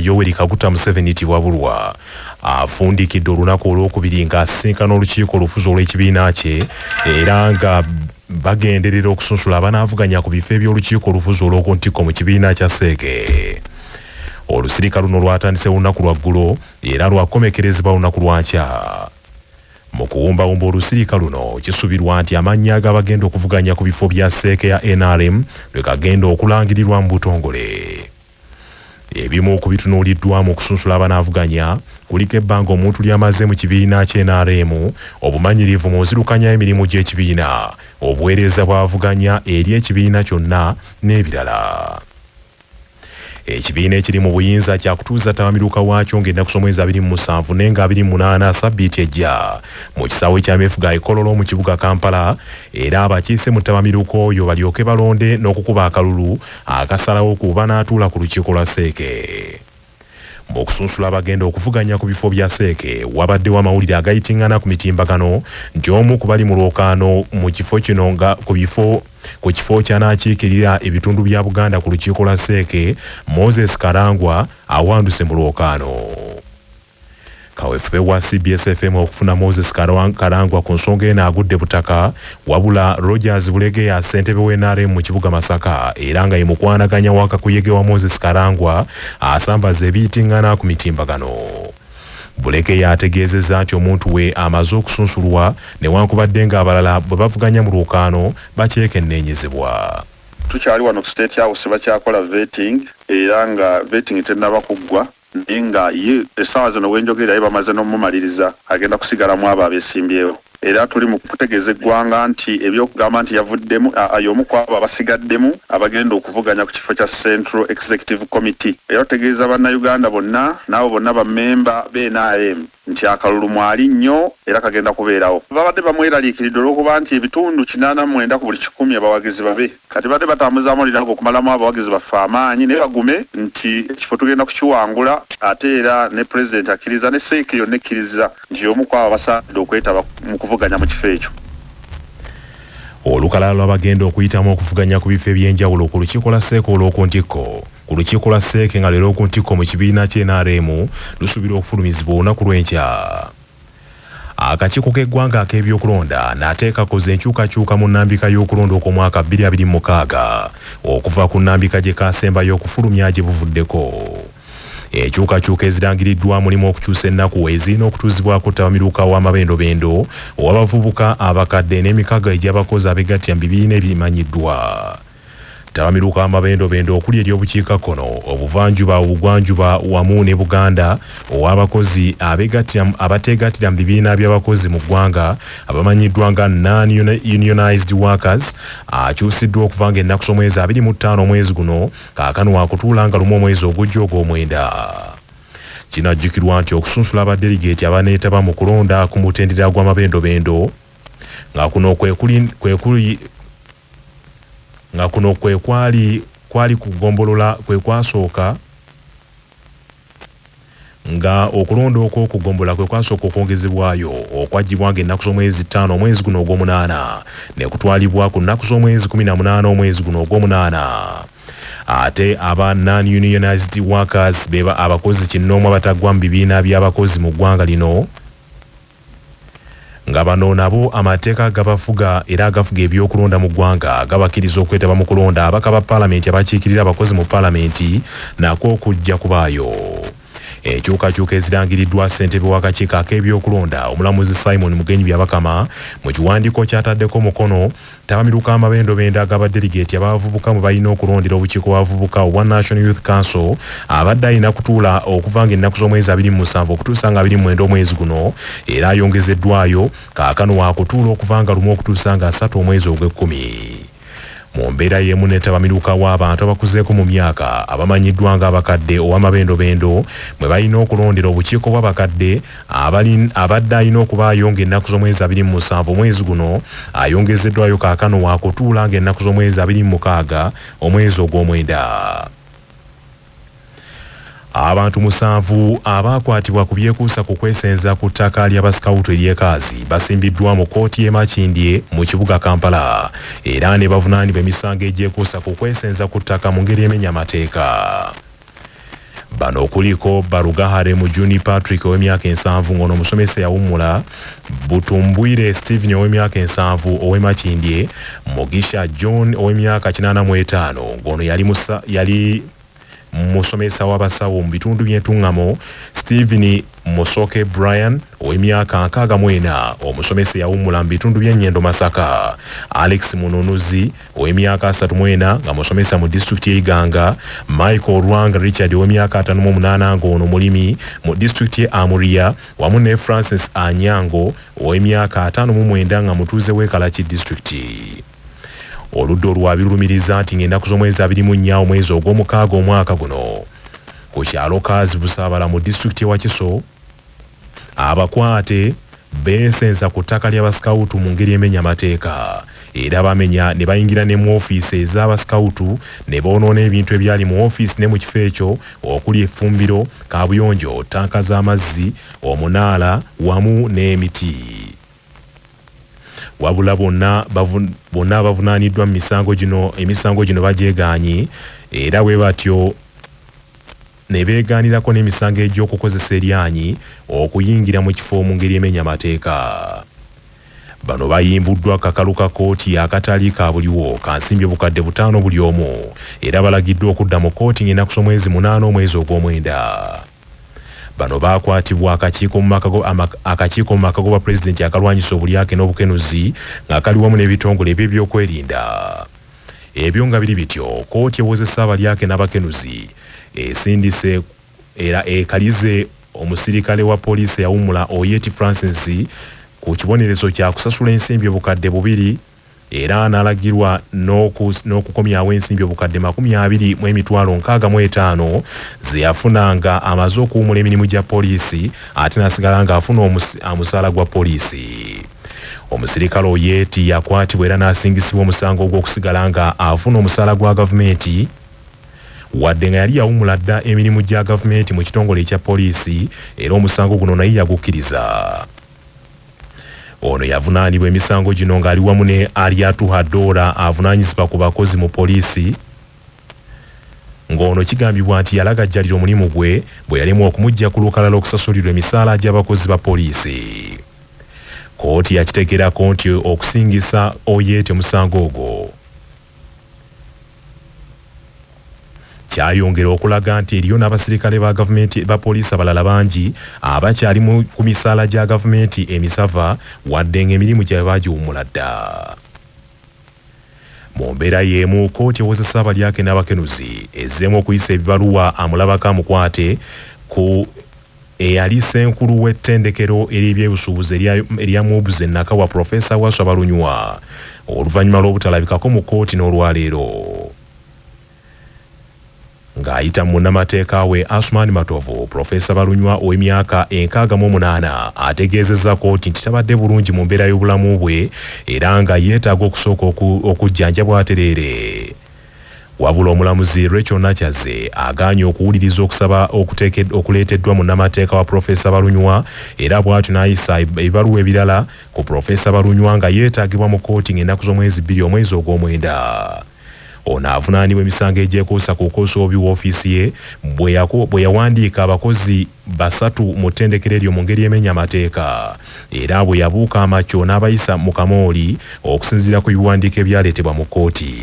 Yoweri Kaguta Museveni Tiwabulwa afundikidde olunaku olwokubiri ng'asisinkana olukiiko olufuzi olw'ekibiina kye era nga bagenderera okusunsula abanaavuganya ku bifo eby'olukiiko olufuzi olw'okuntikko mu kibiina kya Seeke. Olusirika luno lwatandise olunaku lwa ggulo era lwakomekerezebwa olunaku lwa nkya. Mu kuwumbawumba olusirika luno kisuubirwa nti amannya ag'abagenda okuvuganya ku bifo bya Seeke ya NRM lwe gagenda okulangirirwa mu butongole. Ebimu ku bitunuuliddwa mu kusunsula abanaavuganya kuliko ebbanga omuntu ly'amaze mu kibiina ky'NRM, obumanyirivu mu nzirukanya emirimu gy'ekibiina, obuweereza bw'avuganya eri ekibiina kyonna n'ebirala. Ekibiina ekiri mu buyinza kya kutuuza tabamiruka waakyo ng'ennaku z'omwezi 27 n'enga 28 sabbiiti ejja mu kisaawe kya Mefuga Kololo mu kibuga Kampala, era abakiise mu tabamiruka oyo balyoke balonde n'okukuba akalulu akasalawo ku banaatuula ku lukiiko lwa Seeke. Mu kusunsula abagenda okuvuganya ku bifo bya Seeke wabaddewo amawulire agayitingana ku mitimbagano nti omu ku bali mu lwokaano mu kifo kino nga ku kifo ky'anaakiikirira ebitundu bya Buganda ku lukiiko lwa Seeke, Moses Karangwa awanduse mu lwokaano. Kaweefube wa CBS FM okufuna Moses Karangwa ku nsonga eno agudde butaka, wabula Rogers Bulegeya ssentebe w'NRM mu kibuga Masaka era nga ye mukwanaganya wa kakuyege wa Moses Karangwa asambaza ebiyitingana ku mitimbagano. Bulegeya ategeezezza nti omuntu we amaze okusunsulwa newankubadde ng'abalala bwe bavuganya mu lwokaano bakyekenneenyezebwa. Tukyali wano ku State House bakyakola vetting era nga vetting tennaba kuggwa nga ye essaawa zino wenjogera ye bamaze n'omumaliriza agenda kusigalamu abo abesimbyewo. Era tuli mu kutegeeza eggwanga nti ebyokugamba nti yavuddemu y'omu ku abo abasigaddemu abagenda okuvuganya ku kifo kya Central Executive Committee. Era tutegeeza bannayuganda bonna n'abo bonna bammemba b'NRM nti akalulu mwali nnyo era kagenda kubeerawo. Babadde bamweraliikiridde olw'okuba nti ebitundu 89 ku buli 100 abawagizi babe kati badde batambuzaamu olinago okumalamu abawagizi baffe amaanyi ne bagume nti ekifo tugenda kukiwangula, ate era ne Pulezidenti akkiriza ne Seeke yonna ekkiriza nti y'omu ku abo basaadde okwetaba mu kuvuganya mu kifo ekyo. Olukalala lw'abagenda okuyitamu okuvuganya ku bifo eby'enjawulo ku lukiiko lwa Seeke olw'okuntikko. Ku lukiiko lwa Seeke nga leero okuntikko mu kibiina ky'NRM lusuubirwa okufulumizibwa olunaku lw'enkya. Akakiiko k'eggwanga ak'ebyokulonda n'ateekakoze enkyukakyuka mu nnambika y'okulonda okw'omwaka 2026 okuva ku nnambika gye kaasembayo okufulumya gye buvuddeko. Enkyukakyuka ezirangiriddwa mulimu okukyusa ennaku ezirina okutuuzibwako tabamiruka w'amabendobendo ow'abavubuka abakadde n'emikago egy'abakozi abegattira mu bibiina ebimanyiddwa. Tabamiruka w'amabendobendo okuli ery'obukiikakkono, obuvanjuba, obugwanjuba wamu ne Buganda ow'abakozi abateegattira mu bibiina by'abakozi mu ggwanga abamanyiddwa nga non-unionized workers akyusiddwa okuva ng'ennaku z'omwezi 25 omwezi guno kaakano wakutuula nga lumu omwezi ogujja ogw'omwenda. Kinajjukirwa nti okusunsula abadeligeti abaneetaba mu kulonda ku mutendera gw'amabendobendo nga kuno kwali kugombolola kwe kwasooka nga okulonda okw'okugombola kwe kwasooka okwongezebwayo okwaggyibwa ng'ennaku z'omwezi 5 omwezi guno ogw'omunaana ne kutwalibwa ku nnaku z'omwezi 18 omwezi guno ogw'omunaana. Ate aba non-unionized workers beba abakozi kinnoomu abataggwa mu bibiina by'abakozi mu ggwanga lino nga bano nabo amateeka gabafuga era agafuga ebyokulonda mu ggwanga gabakkiriza okwetaba mu kulonda abaka ba paalamenti abakiikirira abakozi mu paalamenti nako okujja kubaayo. Enkyukakyuka ezirangiriddwa ssentebe w'akakiiko ak'ebyokulonda omulamuzi Simon Mugenyi Byabakama mu kiwandiiko kyataddeko mukono tabamiruka amabendobendo ag'abadeligeti abavubuka mu balina okulondera obukiiko bw'abavubuka obwa National Youth Council abadde alina kutuula okuva ng'ennaku z'omwezi 27 okutuusa nga 29 omwezi guno era ayongezeddwayo kaakano waakutuula okuva nga 1 okutuusa nga 3 omwezi ogw'ekkumi. Mu mbeera y'emu n'etabamiruka w'abantu abakuzeeko mu myaka abamanyiddwa ng'abakadde ow'amabendobendo bwe balina okulondera obukiiko bw'abakadde abadde alina okubaayo ng'ennaku z'omwezi 27 omwezi guno ayongezeddwayo kaakano waakutuula ng'ennaku z'omwezi 26 omwezi ogw'omwenda. Abantu 7 abaakwatibwa ku byekuusa ku kwesenza ku ttaka ly'abasikawutu ery'ekaazi basimbiddwa mu kkooti y'e Makindye mu kibuga Kampala era ne bavunaanibwa emisango egyekuusa ku kwesenza ku ttaka mu ngeri emenya amateeka. Bano kuliko Barugahare Mujuni Patrick ow'emyaka 7 ng'ono omusomesa yawummula, Butumbwire Stephen ow'emyaka 7 ow'emakindye, Mugisha John ow'emyaka 85 ng'ono yali musomesa w'abasawo mu bitundu by'entuŋŋamo, Stephen Musoke Brian ow'emyaka 64 omusomesa yawummula mu bitundu by'Ennyendo Masaka, Alex Mununuzi ow'emyaka 34 nga musomesa mu disitulikiti y'Iganga, Michael Rwanga Richard ow'emyaka 58 ng'ono mulimi mu disitulikiti y'Amuria, wamu ne Francis Anyango ow'emyaka 59 nga mutuuze w'Ekalaki disitulikiti. Oludda olwabirumiriza nti ng'ennaku z'omwezi 24 omwezi ogw'omukaaga omwaka guno ku kyalo Kaazi Busaabala mu disitulikiti y'e Wakiso, abakwate beesenza ku ttaka ly'abasikawutu mu ngeri emenya amateeka, era bamenya ne bayingira ne mu ofiisi ez'abasikawutu ne boonoona ebintu ebyali mu ofiisi ne mu kifo ekyo okuli effumbiro, kaabuyonjo, ttanka z'amazzi, omunaala wamu n'emiti. Wabula bonna bavunaaniddwa mu emisango gino bagyegaanye, era bwe batyo ne beegaanirako n'emisango egy'okukozesa eryanyi okuyingira mu kifo mu ngeri emenya amateeka. Bano bayimbuddwa kakalu ka kooti akatali ka buliwo ka nsimbi obukadde 5 buli omu, era balagiddwa okudda mu kooti ng'ennaku z'omwezi 8 omwezi ogw'omwenda. Bano bakwatibwa akakiiko mu maka g'obwa pulezidenti akalwanyisa obulyake n'obukenuzi nga kali wamu n'ebitongole by'ebyokwerinda. Ebyo nga biri bityo, kooti ewozesa abalyake n'abakenuzi esindise era ekalize omusirikale wa poliisi yawummula Oyeti Francis ku kibonerezo kya kusasula ensimbi obukadde 2 era n'alagirwa n'okukomyawo ensimbi obukadde 20,65 ze yafunanga amaze okuwummula emirimu gya poliisi, ate n'asigala ng'afuna omusaala gwa poliisi. Omusirikale Oyeti yakwatibwa era n'asingisibwa omusango ogw'okusigala nga afuna omusaala gwa gavumenti wadde nga yali yawummula dda emirimu gya gavumenti mu kitongole ekya poliisi, era omusango guno naye yagukkiriza. Ono yavunaanibwa emisango gino ng'ali wamu ne Aliatu Hadora avunaanyizibwa ku bakozi mu poliisi, ng'ono kigambibwa nti yalagajjalira omulimu gwe bwe yalemwa okumujja ku lukalala okusasulirwa emisaala gy'abakozi ba poliisi. Kooti yakitegeerako nti okusingisa Oyeti omusango ogwo kyayongera okulaga nti eriyo n'abasirikale ba gavumenti ba poliisi abalala bangi abakyali ku misaala gya gavumenti emisava wadde ng'emirimu gye baagiwummula dda. Mu mbeera y'emu, kooti ewozesa abalyake n'abakenuzi ezzeemu okuyisa ebibaluwa amulabako amukwate ku eyali ssenkulu w'ettendekero ery'ebyebusuubuzi erya Mubuze Nakawa Profesa Waswa Balunywa oluvannyuma lw'obutalabikako mu kooti n'olwaleero. Ng'ayita munnamateeka we Asman Matovu, Profesa Balunywa ow'emyaka 68 ategeezezza kooti nti tabadde bulungi mu mbeera y'obulamu bwe era nga yeetaaga okusooka okujjanjabwa atereere. Wabula omulamuzi Rachel Nachaze agaanye okuwuliriza okusaba okuleeteddwa munnamateeka wa Profesa Balunywa, era bw'atyo n'ayisa ebibaluwa ebirala ku Profesa Balunywa nga yeetaagibwa mu kooti ng'ennaku z'omwezi 2 omwezi ogw'omwenda. Ono avunaanibwa emisango egyekuusa ku kukosa obubi w'ofiisi ye bwe yawandiika abakozi 3 mu ttendekero eryo mu ngeri emenya amateeka, era bwe yabuuka amacyo n'abayisa mu kamooli okusinziira ku biwandiiko ebyaleetebwa mu kooti.